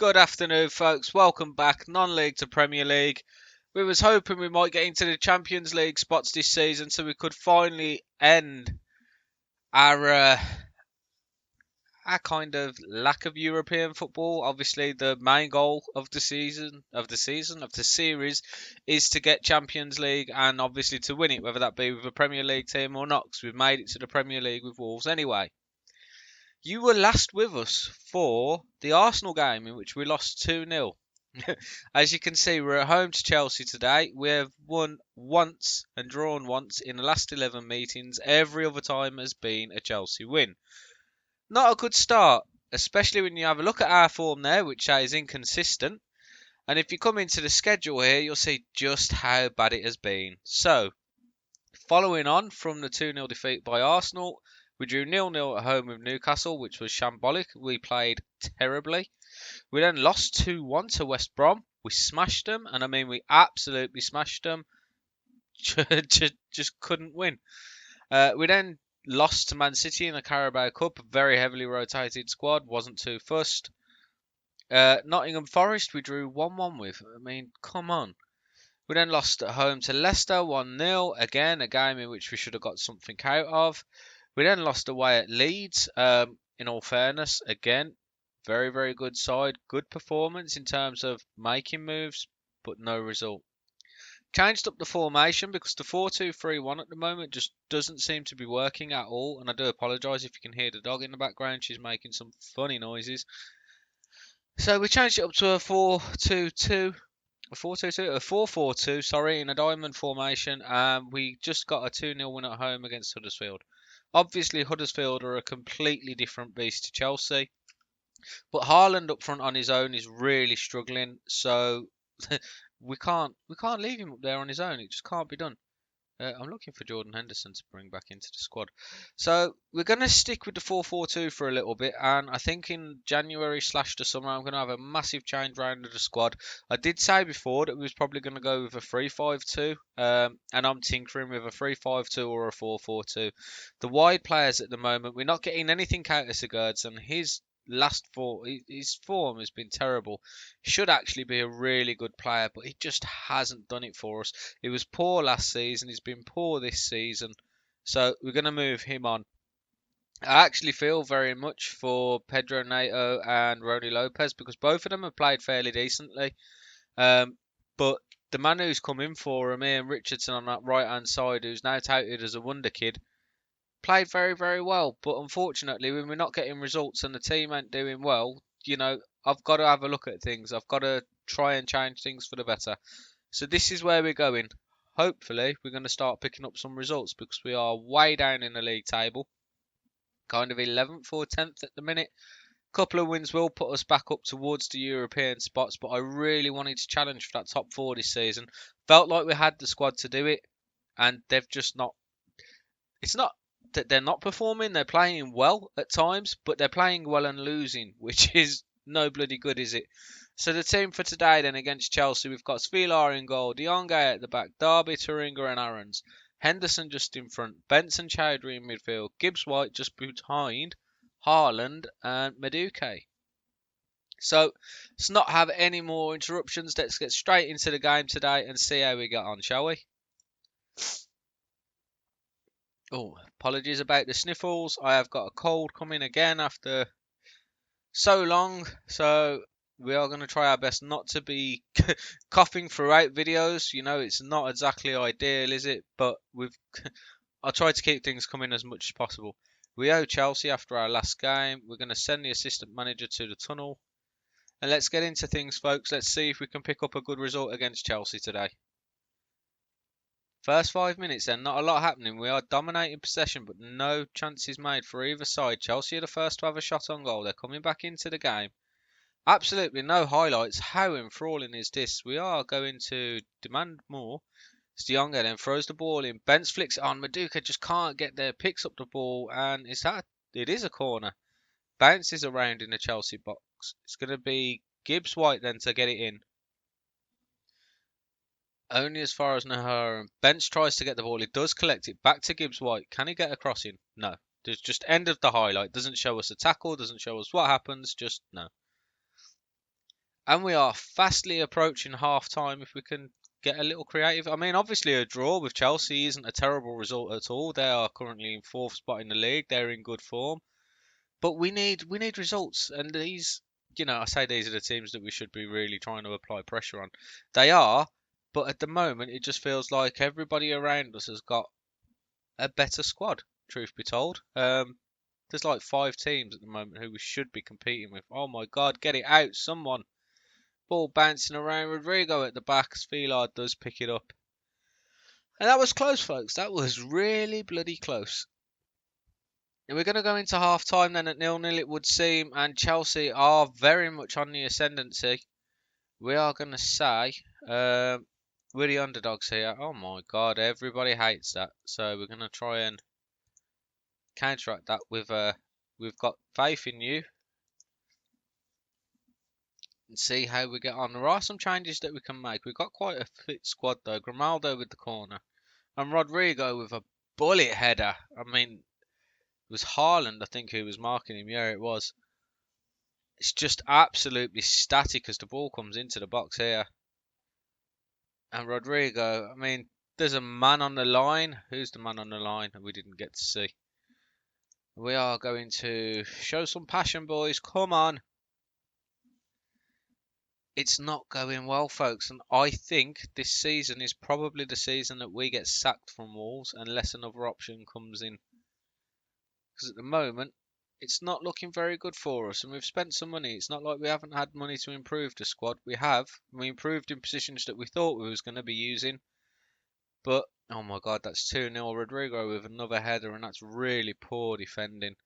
Good afternoon, folks. Welcome back, non-league to Premier League. We was hoping we might get into the Champions League spots this season, so we could finally end our our kind of lack of European football. Obviously, the main goal of the series, is to get Champions League and obviously to win it, whether that be with a Premier League team or not. Because we've made it to the Premier League with Wolves anyway. You were last with us for the Arsenal game in which we lost 2-0. As you can see, we're at home to Chelsea today. We have won once and drawn once in the last 11 meetings. Every other time has been a Chelsea win. Not a good start, especially when you have a look at our form there, which is inconsistent. And if you come into the schedule here, you'll see just how bad it has been. So, following on from the 2-0 defeat by Arsenal, we drew 0-0 at home with Newcastle, which was shambolic. We played terribly. We then lost 2-1 to West Brom. We smashed them, and I mean we absolutely smashed them. Just couldn't win. We then lost to Man City in the Carabao Cup. A very heavily rotated squad. Wasn't too fussed. Nottingham Forest we drew 1-1 with. I mean, come on. We then lost at home to Leicester 1-0. Again, a game in which we should have got something out of. We then lost away at Leeds. In all fairness, again, very, very good side. Good performance in terms of making moves, but no result. Changed up the formation because the 4-2-3-1 at the moment just doesn't seem to be working at all. And I do apologise if you can hear the dog in the background. She's making some funny noises. So we changed it up to a 4-2-2. A 4-4-2, sorry, in a diamond formation, and we just got a 2-0 win at home against Huddersfield. Obviously, Huddersfield are a completely different beast to Chelsea, but Haaland up front on his own is really struggling, so we can't leave him up there on his own. It just can't be done. I'm looking for Jordan Henderson to bring back into the squad. So we're going to stick with the 4-4-2 for a little bit, and I think in January/the summer I'm going to have a massive change round of the squad. I did say before that we was probably going to go with a 3-5-2, and I'm tinkering with a 3-5-2 or a 4-4-2. The wide players at the moment, we're not getting anything out of Sigurdsson. His form has been terrible. He should actually be a really good player, but he just hasn't done it for us. He was poor last season. He's been poor this season. So we're going to move him on. I actually feel very much for Pedro Neto and Rony Lopez because both of them have played fairly decently. But the man who's come in for him, Ian Richardson, on that right-hand side, who's now touted as a wonder kid, played very, very well. But unfortunately, when we're not getting results and the team ain't doing well, I've got to have a look at things. I've got to try and change things for the better. So this is where we're going. Hopefully, we're going to start picking up some results because we are way down in the league table. Kind of 11th or 10th at the minute. Couple of wins will put us back up towards the European spots, but I really wanted to challenge for that top 4 this season. Felt like we had the squad to do it, and they've just not. It's not that they're not performing, they're playing well at times, but they're playing well and losing, which is no bloody good, is it? So the team for today then against Chelsea, we've got Svilar in goal, De Jong at the back, Derby, Turinga and Aarons, Henderson just in front, Benson Chowdhury in midfield, Gibbs White just behind, Haaland and Madueke. So let's not have any more interruptions. Let's get straight into the game today and see how we get on, shall we? Oh, apologies about the sniffles. I have got a cold coming again after so long. So we are going to try our best not to be coughing throughout videos. It's not exactly ideal, is it? But I'll try to keep things coming as much as possible. We owe Chelsea after our last game. We're going to send the assistant manager to the tunnel. And let's get into things, folks. Let's see if we can pick up a good result against Chelsea today. First 5 minutes then, not a lot happening. We are dominating possession, but no chances made for either side. Chelsea are the first to have a shot on goal. They're coming back into the game. Absolutely no highlights. How enthralling is this? We are going to demand more. De Jong then throws the ball in. Bentz flicks it on. Madueke just can't get there. Picks up the ball, and it is a corner. Bounces around in the Chelsea box. It's going to be Gibbs White then to get it in. Only as far as Nahara. Bentz tries to get the ball. He does collect it back to Gibbs White. Can he get a crossing? No. There's just end of the highlight. Doesn't show us a tackle. Doesn't show us what happens. Just no. And we are fastly approaching half time if we can get a little creative. I mean, obviously, a draw with Chelsea isn't a terrible result at all. They are currently in fourth spot in the league. They're in good form. But we need results. And these, I say these are the teams that we should be really trying to apply pressure on. They are. But at the moment, it just feels like everybody around us has got a better squad, truth be told. There's like 5 teams at the moment who we should be competing with. Oh my God, get it out, someone. Ball bouncing around. Rodrigo at the back. Spelard does pick it up. And that was close, folks. That was really bloody close. And we're going to go into half time then at 0-0, it would seem. And Chelsea are very much on the ascendancy. We are going to say we're the underdogs here. Oh my God, everybody hates that. So we're going to try and counteract that with we've got faith in you. And see how we get on. There are some changes that we can make. We've got quite a fit squad though. Grimaldo with the corner. And Rodrigo with a bullet header. I mean, it was Haaland, I think, who was marking him. Yeah, it was. It's just absolutely static as the ball comes into the box here. And Rodrigo, I mean, there's a man on the line. Who's the man on the line? We didn't get to see. We are going to show some passion, boys. Come on. It's not going well, folks. And I think this season is probably the season that we get sacked from Wolves unless another option comes in. Because at the moment, it's not looking very good for us. And we've spent some money. It's not like we haven't had money to improve the squad. We have. We improved in positions that we thought we was going to be using. But, oh my God, that's 2-0. Rodrigo with another header. And that's really poor defending.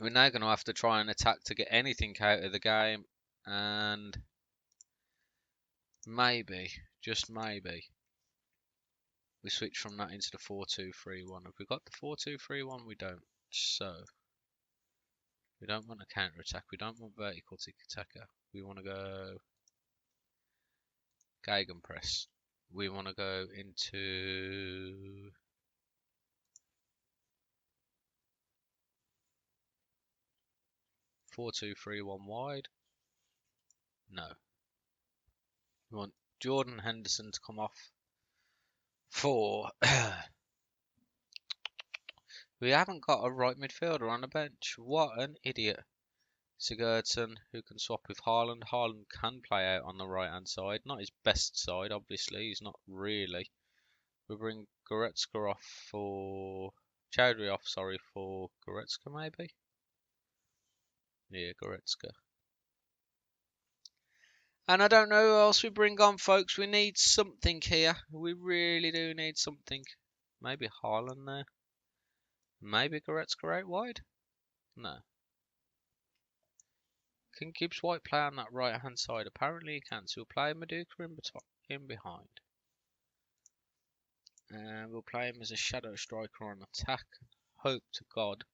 We're now going to have to try and attack to get anything out of the game. And maybe, just maybe, we switch from that into the 4-2-3-1. Have we got the 4-2-3-1? We don't. So, we don't want a counter-attack. We don't want vertical tiki-taka. We want to go gegenpress. We want to go into 4-2-3-1 wide. No. We want Jordan Henderson to come off for... We haven't got a right midfielder on the bench. What an idiot. Sigurdsson, who can swap with Haaland. Haaland can play out on the right-hand side. Not his best side, obviously. He's not really. We bring Goretzka off for... Chowdhury off, sorry, for Goretzka, maybe? Yeah, Goretzka. And I don't know who else we bring on, folks. We need something here. We really do need something. Maybe Haaland there. Maybe Goretzka out wide? No. Can Gibbs White play on that right hand side? Apparently he can. So we'll play Maduka in behind. And we'll play him as a shadow striker on attack. Hope to God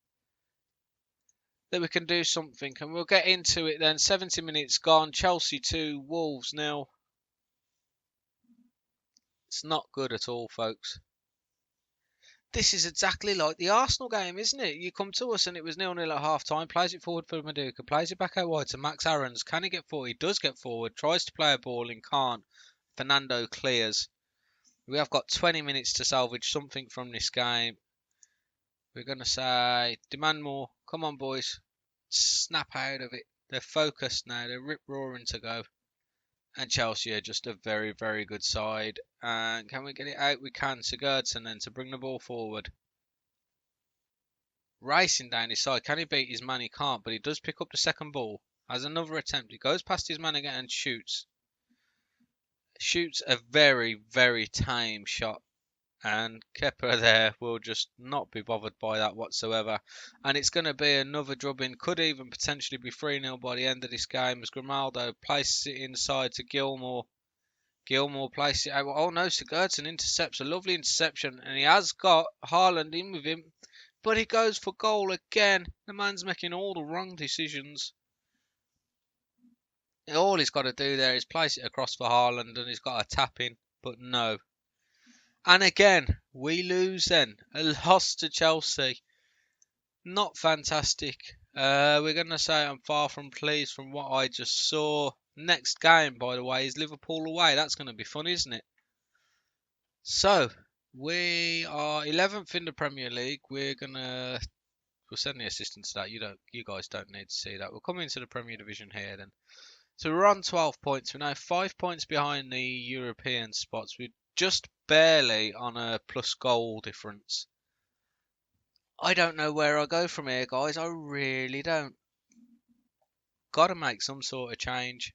that we can do something. And we'll get into it then. 70 minutes gone. Chelsea 2, Wolves 0. It's not good at all, folks. This is exactly like the Arsenal game, isn't it? You come to us and it was 0-0 at half time. Plays it forward for Maduka. Plays it back out wide to Max Aarons. Can he get forward? He does get forward. Tries to play a ball and can't. Fernando clears. We have got 20 minutes to salvage something from this game. We're going to say, demand more. Come on, boys. Snap out of it. They're focused now. They're rip-roaring to go. And Chelsea are just a very, very good side. And can we get it out? We can. Sigurdsson then to bring the ball forward. Racing down his side. Can he beat his man? He can't. But he does pick up the second ball. Has another attempt. He goes past his man again and shoots. Shoots a very, very tame shot. And Kepa there will just not be bothered by that whatsoever. And it's going to be another drubbing. Could even potentially be 3-0 by the end of this game as Grimaldo places it inside to Gilmour. Gilmour places it out. Oh no, Sigurdsson intercepts. A lovely interception. And he has got Haaland in with him. But he goes for goal again. The man's making all the wrong decisions. All he's got to do there is place it across for Haaland and he's got a tap in. But no. And again, we lose then. A loss to Chelsea. Not fantastic. We're going to say I'm far from pleased from what I just saw. Next game, by the way, is Liverpool away. That's going to be fun, isn't it? So, we are 11th in the Premier League. We'll send the assistants that. You guys don't need to see that. We'll come into the Premier Division here then. So we're on 12 points. We're now 5 points behind the European spots. We're just barely on a plus goal difference. I don't know where I go from here, guys. I really don't. Got to make some sort of change.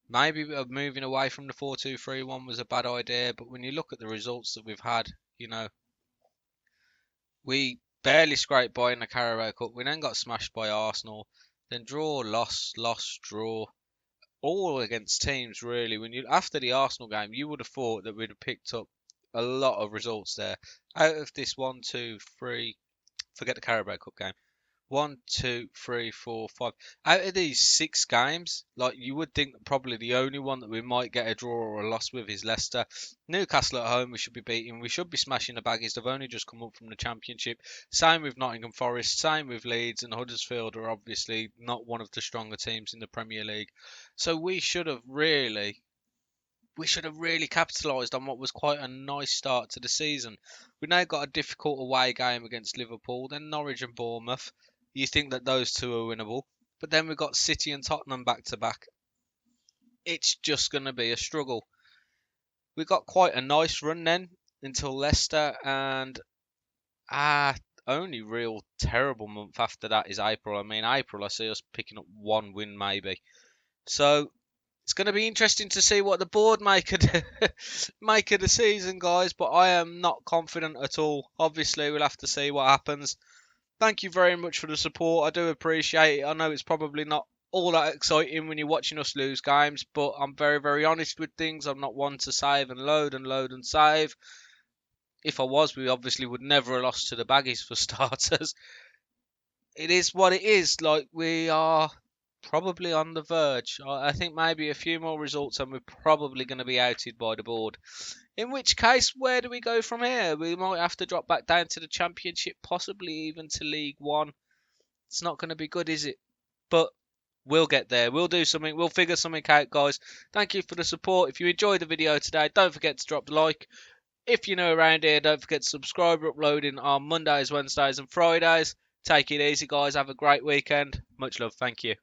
Maybe moving away from the 4-2-3-1 was a bad idea, but when you look at the results that we've had, we barely scraped by in the Carabao Cup. We then got smashed by Arsenal. Then draw, loss, loss, draw. All against teams really. After the Arsenal game, you would have thought that we'd have picked up a lot of results there. Out of this 1, 2, 3, forget the Carabao Cup game. 1, 2, 3, 4, 5. Out of these 6 games, like you would think that probably the only one that we might get a draw or a loss with is Leicester. Newcastle at home we should be beating. We should be smashing the baggies. They've only just come up from the Championship. Same with Nottingham Forest. Same with Leeds, and Huddersfield are obviously not one of the stronger teams in the Premier League. So we should have really capitalised on what was quite a nice start to the season. We've now got a difficult away game against Liverpool, then Norwich and Bournemouth. You think that those two are winnable, but then we've got City and Tottenham back to back. It's just going to be a struggle. We got quite a nice run then until Leicester, and only real terrible month after that is April. I mean, April I see us picking up one win maybe. So it's going to be interesting to see what the board make of the season, guys. But I am not confident at all. Obviously, we'll have to see what happens. Thank you very much for the support. I do appreciate it. I know it's probably not all that exciting when you're watching us lose games, but I'm very, very honest with things. I'm not one to save and load and save. If I was, we obviously would never have lost to the baggies for starters. It is what it is. Like, we are probably on the verge. I think maybe a few more results and we're probably going to be outed by the board. In which case, where do we go from here? We might have to drop back down to the Championship, possibly even to League One. It's not going to be good, is it? But we'll get there. We'll do something. We'll figure something out, guys. Thank you for the support. If you enjoyed the video today, don't forget to drop the like. If you're new around here, don't forget to subscribe. We're uploading on Mondays, Wednesdays and Fridays. Take it easy, guys. Have a great weekend. Much love. Thank you.